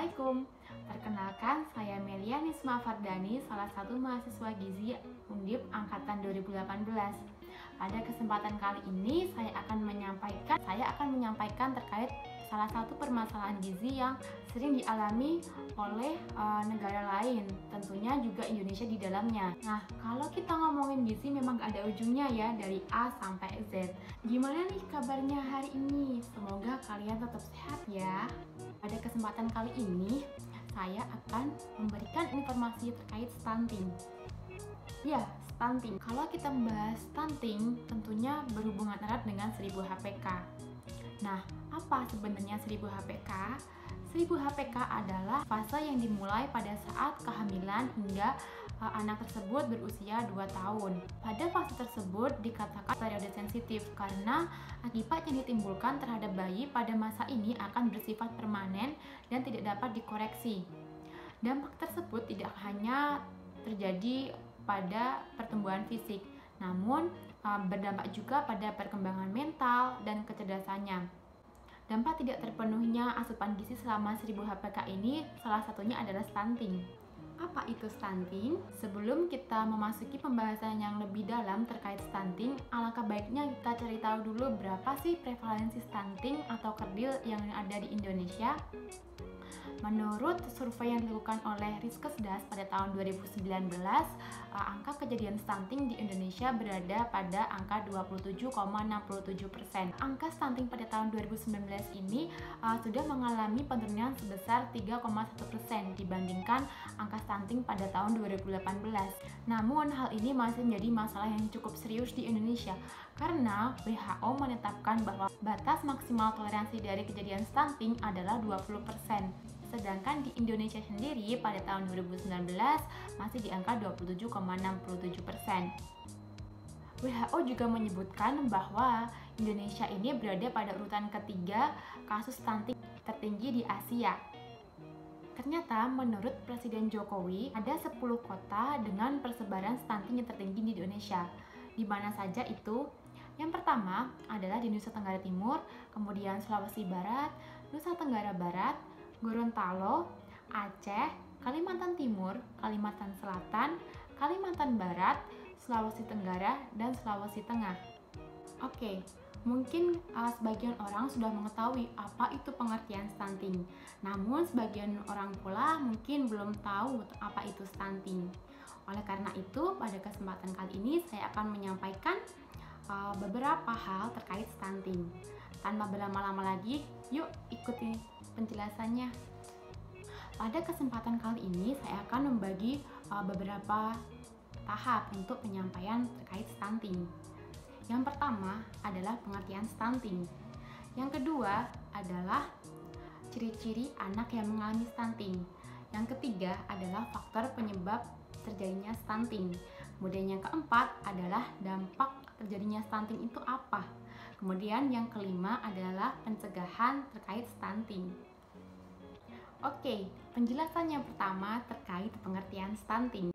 Assalamualaikum. Perkenalkan, saya Melia Nisma Fardani, salah satu mahasiswa gizi Undip angkatan 2018. Pada kesempatan kali ini saya akan menyampaikan terkait salah satu permasalahan gizi yang sering dialami oleh negara lain, tentunya juga Indonesia di dalamnya. Nah, kalau kita ngomongin gizi memang gak ada ujungnya ya, dari A sampai Z. Gimana nih kabarnya hari ini? Semoga kalian tetap sehat ya. Pada kesempatan kali ini, saya akan memberikan informasi terkait stunting. Ya, stunting. Kalau kita membahas stunting, tentunya berhubungan erat dengan 1000 HPK. Nah, apa sebenarnya 1000 HPK? 1000 HPK adalah fase yang dimulai pada saat kehamilan hingga anak tersebut berusia 2 tahun. Pada fase tersebut dikatakan periode sensitif karena akibat yang ditimbulkan terhadap bayi pada masa ini akan bersifat permanen dan tidak dapat dikoreksi. Dampak tersebut tidak hanya terjadi pada pertumbuhan fisik, namun berdampak juga pada perkembangan mental dan kecerdasannya. Dampak tidak terpenuhnya asupan gizi selama 1000 HPK ini salah satunya adalah stunting. Apa itu stunting? Sebelum kita memasuki pembahasan yang lebih dalam terkait stunting, alangkah baiknya kita cari tahu dulu berapa sih prevalensi stunting atau kerdil yang ada di Indonesia. Menurut survei yang dilakukan oleh Riskesdas pada tahun 2019, angka kejadian stunting di Indonesia berada pada angka 27,67%. Angka stunting pada tahun 2019 ini sudah mengalami penurunan sebesar 3,1% dibandingkan angka stunting pada tahun 2018. Namun hal ini masih menjadi masalah yang cukup serius di Indonesia karena WHO menetapkan bahwa batas maksimal toleransi dari kejadian stunting adalah 20%. Sedangkan di Indonesia sendiri pada tahun 2019 masih di angka 27,67%. WHO juga menyebutkan bahwa Indonesia ini berada pada urutan ketiga kasus stunting tertinggi di Asia. Ternyata menurut Presiden Jokowi ada 10 kota dengan persebaran stunting yang tertinggi di Indonesia. Di mana saja itu? Yang pertama adalah di Nusa Tenggara Timur, kemudian Sulawesi Barat, Nusa Tenggara Barat, Gorontalo, Aceh, Kalimantan Timur, Kalimantan Selatan, Kalimantan Barat, Sulawesi Tenggara, dan Sulawesi Tengah. Oke, mungkin sebagian orang sudah mengetahui apa itu pengertian stunting. Namun sebagian orang pula mungkin belum tahu apa itu stunting. Oleh karena itu, pada kesempatan kali ini saya akan menyampaikan beberapa hal terkait stunting. Tanpa berlama-lama lagi, yuk ikuti penjelasannya. Pada kesempatan kali ini saya akan membagi beberapa tahap untuk penyampaian terkait stunting. Yang pertama adalah pengertian stunting. Yang kedua adalah ciri-ciri anak yang mengalami stunting. Yang ketiga adalah faktor penyebab terjadinya stunting. Kemudian yang keempat adalah dampak terjadinya stunting itu apa. Kemudian yang kelima adalah pencegahan terkait stunting. Oke, penjelasan yang pertama terkait pengertian stunting.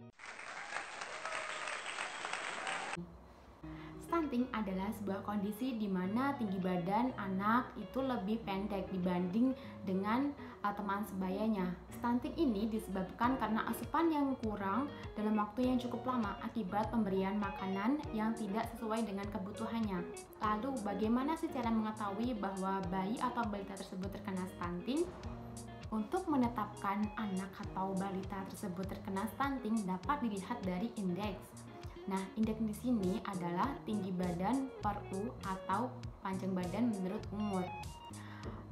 Stunting adalah sebuah kondisi di mana tinggi badan anak itu lebih pendek dibanding dengan teman sebayanya. Stunting ini disebabkan karena asupan yang kurang dalam waktu yang cukup lama akibat pemberian makanan yang tidak sesuai dengan kebutuhannya. Lalu, bagaimana sih cara mengetahui bahwa bayi atau balita tersebut terkena stunting? Untuk menetapkan anak atau balita tersebut terkena stunting dapat dilihat dari indeks. Nah, indeks di sini adalah tinggi badan per U atau panjang badan menurut umur.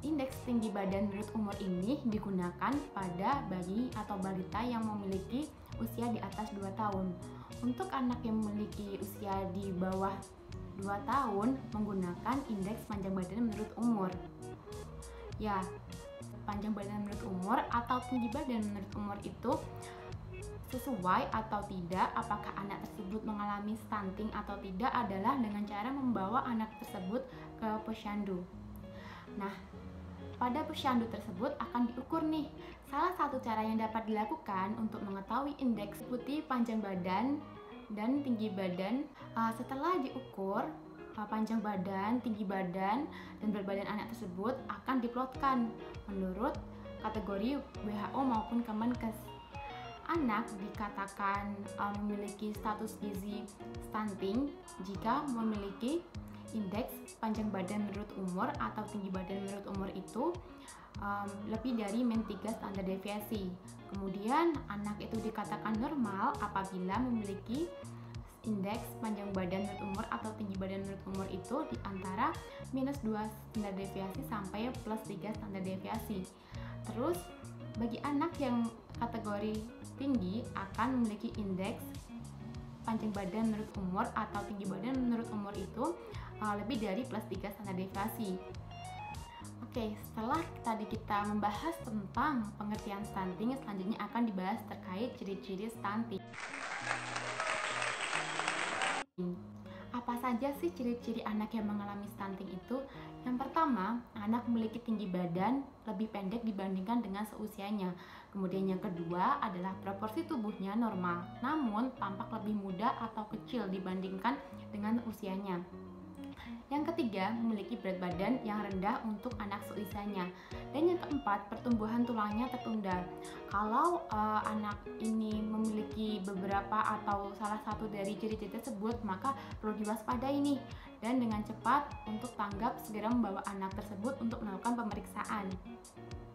Indeks tinggi badan menurut umur ini digunakan pada bayi atau balita yang memiliki usia di atas 2 tahun. Untuk anak yang memiliki usia di bawah 2 tahun menggunakan indeks panjang badan menurut umur. Ya, panjang badan menurut umur atau tinggi badan menurut umur itu sesuai atau tidak apakah anak tersebut mengalami stunting atau tidak adalah dengan cara membawa anak tersebut ke posyandu. Nah, pada posyandu tersebut akan diukur nih. Salah satu cara yang dapat dilakukan untuk mengetahui indeks putih panjang badan dan tinggi badan setelah diukur panjang badan, tinggi badan, dan berat badan anak tersebut akan diplotkan menurut kategori WHO maupun Kemenkes. Anak dikatakan memiliki status gizi stunting jika memiliki indeks panjang badan menurut umur atau tinggi badan menurut umur itu lebih dari -3 standar deviasi. Kemudian anak itu dikatakan normal apabila memiliki indeks panjang badan menurut umur atau tinggi badan menurut umur itu di antara -2 standar deviasi sampai +3 standar deviasi. Terus bagi anak yang kategori tinggi akan memiliki indeks panjang badan menurut umur atau tinggi badan menurut umur itu lebih dari +3 standar deviasi. Oke, setelah tadi kita membahas tentang pengertian stunting, selanjutnya akan dibahas terkait ciri-ciri stunting. Apa saja sih ciri-ciri anak yang mengalami stunting itu? Yang pertama, anak memiliki tinggi badan lebih pendek dibandingkan dengan seusianya. Kemudian yang kedua adalah proporsi tubuhnya normal, namun tampak lebih muda atau kecil dibandingkan dengan usianya. Yang ketiga, memiliki berat badan yang rendah untuk anak seusianya. Dan yang keempat, pertumbuhan tulangnya tertunda. Kalau anak ini memiliki beberapa atau salah satu dari ciri-ciri tersebut, maka perlu diwaspadai nih. Dan dengan cepat untuk tanggap segera membawa anak tersebut untuk melakukan pemeriksaan.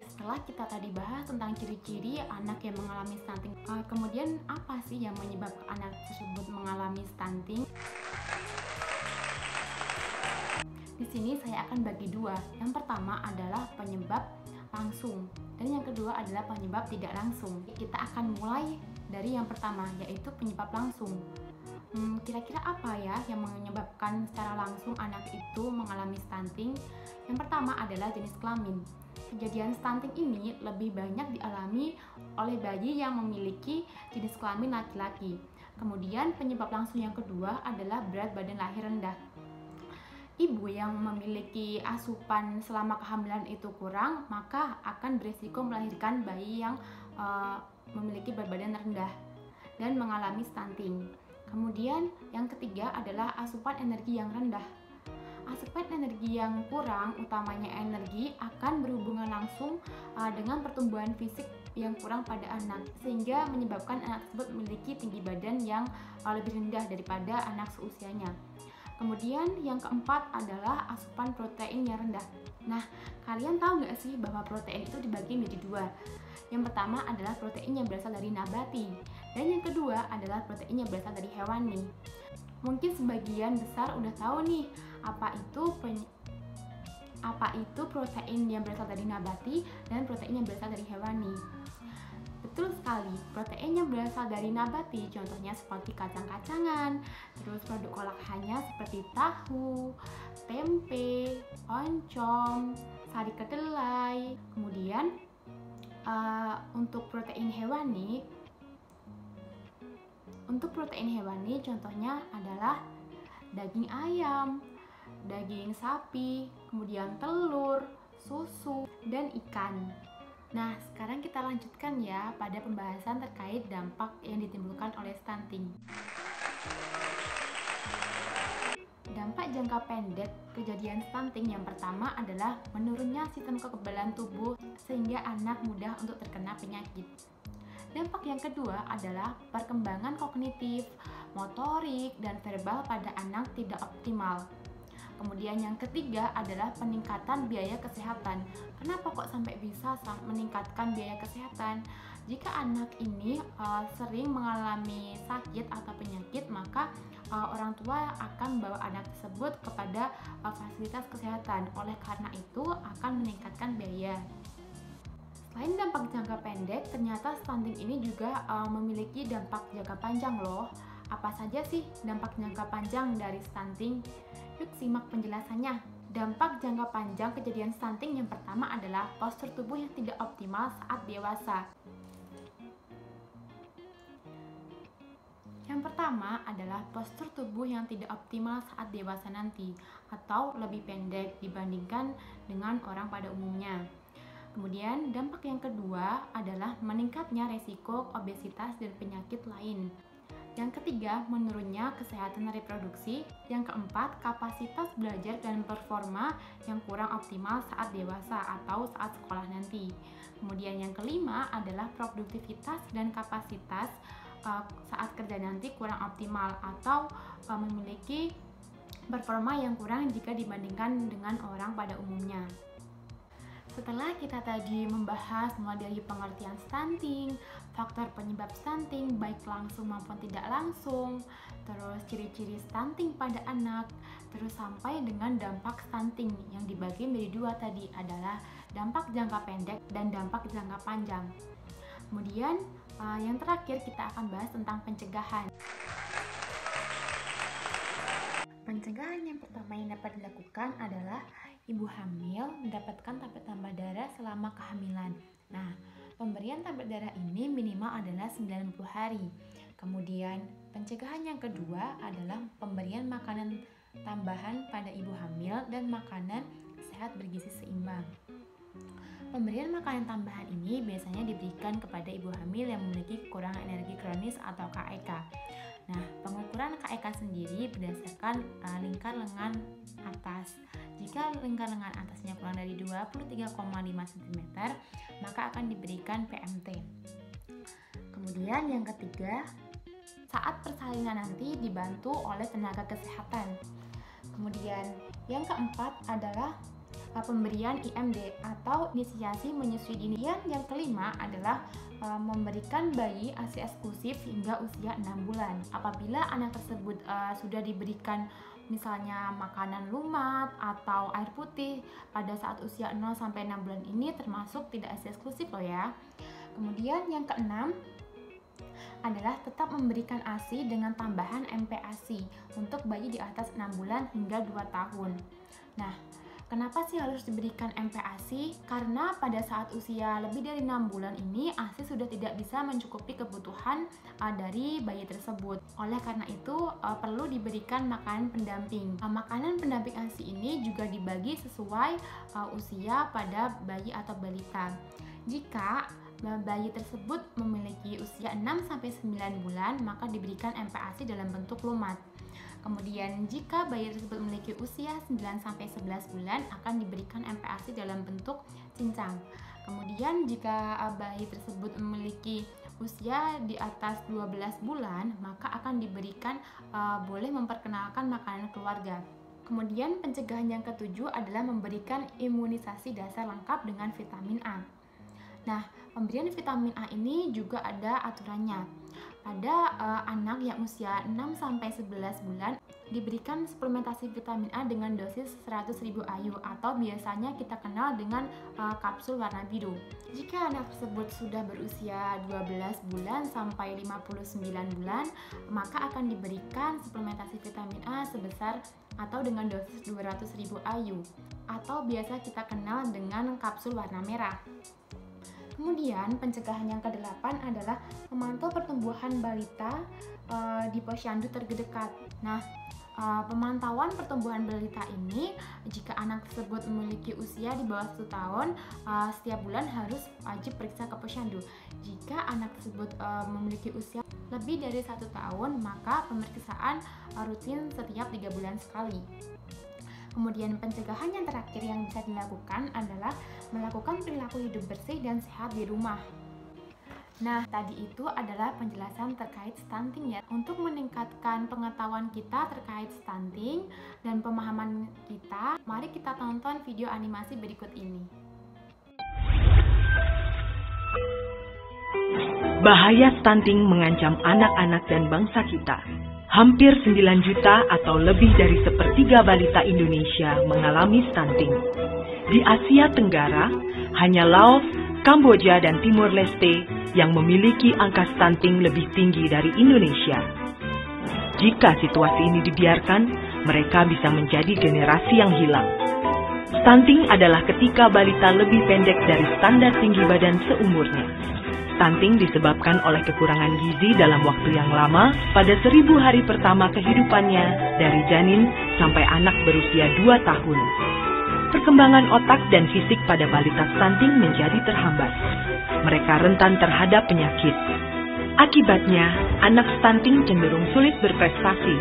Setelah kita tadi bahas tentang ciri-ciri anak yang mengalami stunting, kemudian apa sih yang menyebabkan anak tersebut mengalami stunting? Di sini saya akan bagi dua. Yang pertama adalah penyebab langsung dan yang kedua adalah penyebab tidak langsung. Kita akan mulai dari yang pertama, yaitu penyebab langsung. Kira-kira apa ya yang menyebabkan secara langsung anak itu mengalami stunting? Yang pertama adalah jenis kelamin. Kejadian stunting ini lebih banyak dialami oleh bayi yang memiliki jenis kelamin laki-laki. Kemudian penyebab langsung yang kedua adalah berat badan lahir rendah. Ibu yang memiliki asupan selama kehamilan itu kurang, maka akan berisiko melahirkan bayi yang memiliki berat badan rendah dan mengalami stunting. Kemudian yang ketiga adalah asupan energi yang rendah. Asupan energi yang kurang, utamanya energi, akan berhubungan langsung dengan pertumbuhan fisik yang kurang pada anak, sehingga menyebabkan anak tersebut memiliki tinggi badan yang lebih rendah daripada anak seusianya. Kemudian yang keempat adalah asupan protein yang rendah. Nah, kalian tahu nggak sih bahwa protein itu dibagi menjadi dua? Yang pertama adalah protein yang berasal dari nabati, dan yang kedua adalah protein yang berasal dari hewani. Mungkin sebagian besar udah tahu nih apa itu protein yang berasal dari nabati dan protein yang berasal dari hewani. Betul sekali, protein yang berasal dari nabati contohnya seperti kacang-kacangan, terus produk olahannya seperti tahu, tempe, oncom, sari kedelai. Kemudian untuk protein hewani contohnya adalah daging ayam, daging sapi, kemudian telur, susu, dan ikan. Nah, sekarang kita lanjutkan ya pada pembahasan terkait dampak yang ditimbulkan oleh stunting. Dampak jangka pendek kejadian stunting yang pertama adalah menurunnya sistem kekebalan tubuh sehingga anak mudah untuk terkena penyakit. Dampak yang kedua adalah perkembangan kognitif, motorik, dan verbal pada anak tidak optimal. Kemudian yang ketiga adalah peningkatan biaya kesehatan. Kenapa kok sampai bisa meningkatkan biaya kesehatan? Jika anak ini sering mengalami sakit atau penyakit, maka orang tua akan membawa anak tersebut kepada fasilitas kesehatan. Oleh karena itu akan meningkatkan biaya. Selain dampak jangka pendek, ternyata stunting ini juga memiliki dampak jangka panjang loh. Apa saja sih dampak jangka panjang dari stunting? Yuk simak penjelasannya. Dampak jangka panjang kejadian stunting yang pertama adalah postur tubuh yang tidak optimal saat dewasa. Yang pertama adalah postur tubuh yang tidak optimal saat dewasa nanti atau lebih pendek dibandingkan dengan orang pada umumnya. Kemudian dampak yang kedua adalah meningkatnya resiko obesitas dan penyakit lain. Yang ketiga, menurunnya kesehatan reproduksi. Yang keempat, kapasitas belajar dan performa yang kurang optimal saat dewasa atau saat sekolah nanti. Kemudian yang kelima adalah produktivitas dan kapasitas saat kerja nanti kurang optimal atau memiliki performa yang kurang jika dibandingkan dengan orang pada umumnya. Setelah kita tadi membahas mulai dari pengertian stunting, faktor penyebab stunting baik langsung maupun tidak langsung, terus ciri-ciri stunting pada anak, terus sampai dengan dampak stunting yang dibagi menjadi dua tadi adalah dampak jangka pendek dan dampak jangka panjang. Kemudian yang terakhir kita akan bahas tentang pencegahan. Pencegahan yang pertama yang dapat dilakukan adalah ibu hamil mendapatkan tablet tambah darah selama kehamilan. Nah, pemberian tablet darah ini minimal adalah 90 hari. Kemudian, pencegahan yang kedua adalah pemberian makanan tambahan pada ibu hamil dan makanan sehat bergizi seimbang. Pemberian makanan tambahan ini biasanya diberikan kepada ibu hamil yang memiliki kekurangan energi kronis atau KEK. Nah, pengukuran KEK sendiri berdasarkan lingkar lengan atas. Jika lingkar lengan atasnya kurang dari 23,5 cm, maka akan diberikan PMT. Kemudian yang ketiga, saat persalinan nanti dibantu oleh tenaga kesehatan. Kemudian yang keempat adalah pemberian IMD atau inisiasi menyusui dini. Yang kelima adalah memberikan bayi ASI eksklusif hingga usia 6 bulan. Apabila anak tersebut sudah diberikan misalnya makanan lumat atau air putih pada saat usia 0 sampai 6 bulan ini termasuk tidak ASI eksklusif loh ya. Kemudian yang keenam adalah tetap memberikan ASI dengan tambahan MPASI untuk bayi di atas 6 bulan hingga 2 tahun. Nah, kenapa sih harus diberikan MPASI? Karena pada saat usia lebih dari 6 bulan ini ASI sudah tidak bisa mencukupi kebutuhan dari bayi tersebut. Oleh karena itu perlu diberikan makanan pendamping. Makanan pendamping ASI ini juga dibagi sesuai usia pada bayi atau balita. Jika bayi tersebut memiliki usia 6-9 bulan, maka diberikan MPASI dalam bentuk lumat. Kemudian jika bayi tersebut memiliki usia 9-11 bulan akan diberikan MPASI dalam bentuk cincang. Kemudian jika bayi tersebut memiliki usia di atas 12 bulan maka akan diberikan boleh memperkenalkan makanan keluarga. Kemudian pencegahan yang ketujuh adalah memberikan imunisasi dasar lengkap dengan vitamin A. Nah, pemberian vitamin A ini juga ada aturannya. Pada anak yang usia 6-11 bulan diberikan suplementasi vitamin A dengan dosis 100.000 IU atau biasanya kita kenal dengan kapsul warna biru. Jika anak tersebut sudah berusia 12 bulan sampai 59 bulan, maka akan diberikan suplementasi vitamin A sebesar atau dengan dosis 200.000 IU atau biasa kita kenal dengan kapsul warna merah. Kemudian pencegahan yang ke-8 adalah memantau pertumbuhan balita di posyandu terdekat. Nah, pemantauan pertumbuhan balita ini jika anak tersebut memiliki usia di bawah 1 tahun, setiap bulan harus wajib periksa ke posyandu. Jika anak tersebut memiliki usia lebih dari 1 tahun, maka pemeriksaan rutin setiap 3 bulan sekali. Kemudian pencegahan yang terakhir yang bisa dilakukan adalah melakukan perilaku hidup bersih dan sehat di rumah. Nah, tadi itu adalah penjelasan terkait stunting ya. Untuk meningkatkan pengetahuan kita terkait stunting dan pemahaman kita, mari kita tonton video animasi berikut ini. Bahaya stunting mengancam anak-anak dan bangsa kita. Hampir 9 juta atau lebih dari sepertiga balita Indonesia mengalami stunting. Di Asia Tenggara, hanya Laos, Kamboja, dan Timur Leste yang memiliki angka stunting lebih tinggi dari Indonesia. Jika situasi ini dibiarkan, mereka bisa menjadi generasi yang hilang. Stunting adalah ketika balita lebih pendek dari standar tinggi badan seumurnya. Stunting disebabkan oleh kekurangan gizi dalam waktu yang lama pada 1000 hari pertama kehidupannya dari janin sampai anak berusia 2 tahun. Perkembangan otak dan fisik pada balita stunting menjadi terhambat. Mereka rentan terhadap penyakit. Akibatnya, anak stunting cenderung sulit berprestasi.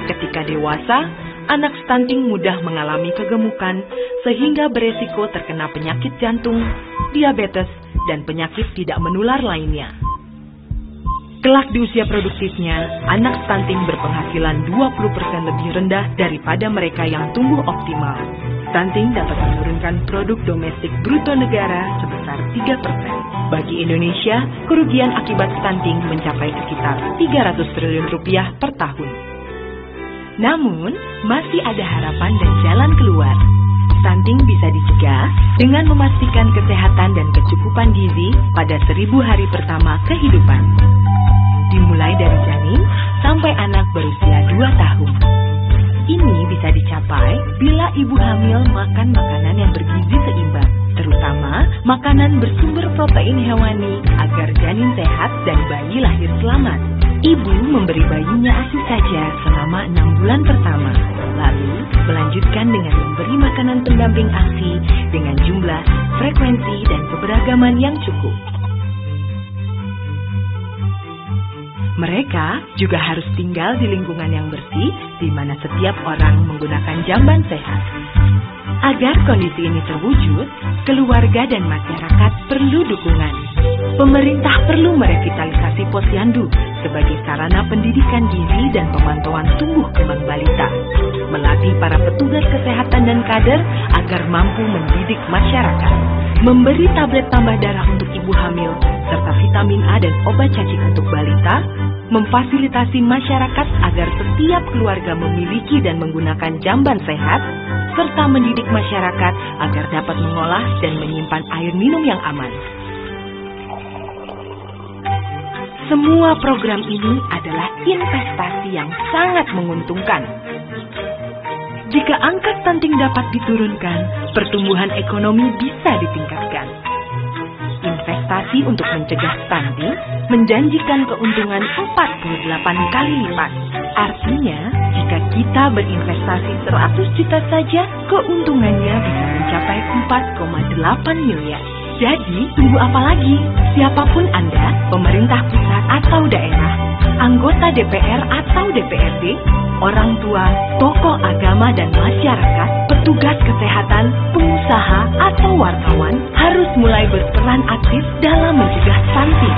Ketika dewasa, anak stunting mudah mengalami kegemukan sehingga beresiko terkena penyakit jantung, diabetes, dan penyakit tidak menular lainnya. Kelak di usia produktifnya, anak stunting berpenghasilan 20% lebih rendah daripada mereka yang tumbuh optimal. Stunting dapat menurunkan produk domestik bruto negara sebesar 3%. Bagi Indonesia, kerugian akibat stunting mencapai sekitar 300 triliun rupiah per tahun. Namun, masih ada harapan dan jalan keluar. Stunting bisa dicegah dengan memastikan kesehatan dan kecukupan gizi pada 1000 hari pertama kehidupan. Dimulai dari janin sampai anak berusia 2 tahun. Ini bisa dicapai bila ibu hamil makan makanan yang bergizi seimbang, terutama makanan bersumber protein hewani agar janin sehat dan bayi lahir selamat. Ibu memberi bayinya ASI saja selama 6 bulan pertama, lalu melanjutkan dengan memberi makanan pendamping ASI dengan jumlah, frekuensi, dan keberagaman yang cukup. Mereka juga harus tinggal di lingkungan yang bersih, di mana setiap orang menggunakan jamban sehat. Agar kondisi ini terwujud, keluarga dan masyarakat perlu dukungan. Pemerintah perlu merevitalisasi posyandu sebagai sarana pendidikan gizi dan pemantauan tumbuh kembang balita, melatih para petugas kesehatan dan kader agar mampu mendidik masyarakat, memberi tablet tambah darah untuk ibu hamil, serta vitamin A dan obat cacing untuk balita, memfasilitasi masyarakat agar setiap keluarga memiliki dan menggunakan jamban sehat, serta mendidik masyarakat agar dapat mengolah dan menyimpan air minum yang aman. Semua program ini adalah investasi yang sangat menguntungkan. Jika angka stunting dapat diturunkan, pertumbuhan ekonomi bisa ditingkatkan. Investasi untuk mencegah stunting menjanjikan keuntungan 48 kali lipat. Artinya, jika kita berinvestasi 100 juta saja, keuntungannya bisa mencapai 4,8 miliar. Jadi, tunggu apa lagi? Siapapun Anda, pemerintah pusat atau daerah, anggota DPR atau DPRD, orang tua, tokoh agama dan masyarakat, petugas kesehatan, pengusaha, atau wartawan harus mulai berperan aktif dalam mencegah stunting.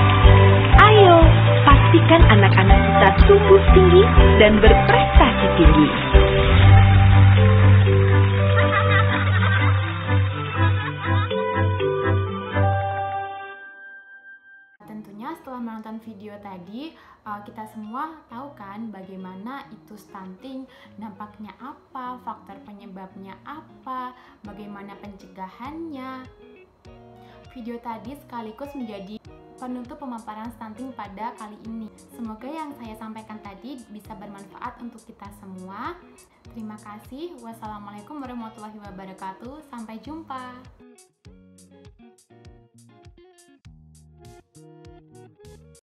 Ayo, pastikan anak-anak kita tumbuh tinggi dan berprestasi tinggi. Tentunya setelah menonton video tadi, kita semua tahu kan bagaimana itu stunting, dampaknya apa, faktor penyebabnya apa, bagaimana pencegahannya. Video tadi sekaligus menjadi penutup pemaparan stunting pada kali ini. Semoga yang saya sampaikan tadi bisa bermanfaat untuk kita semua. Terima kasih. Wassalamualaikum warahmatullahi wabarakatuh. Sampai jumpa.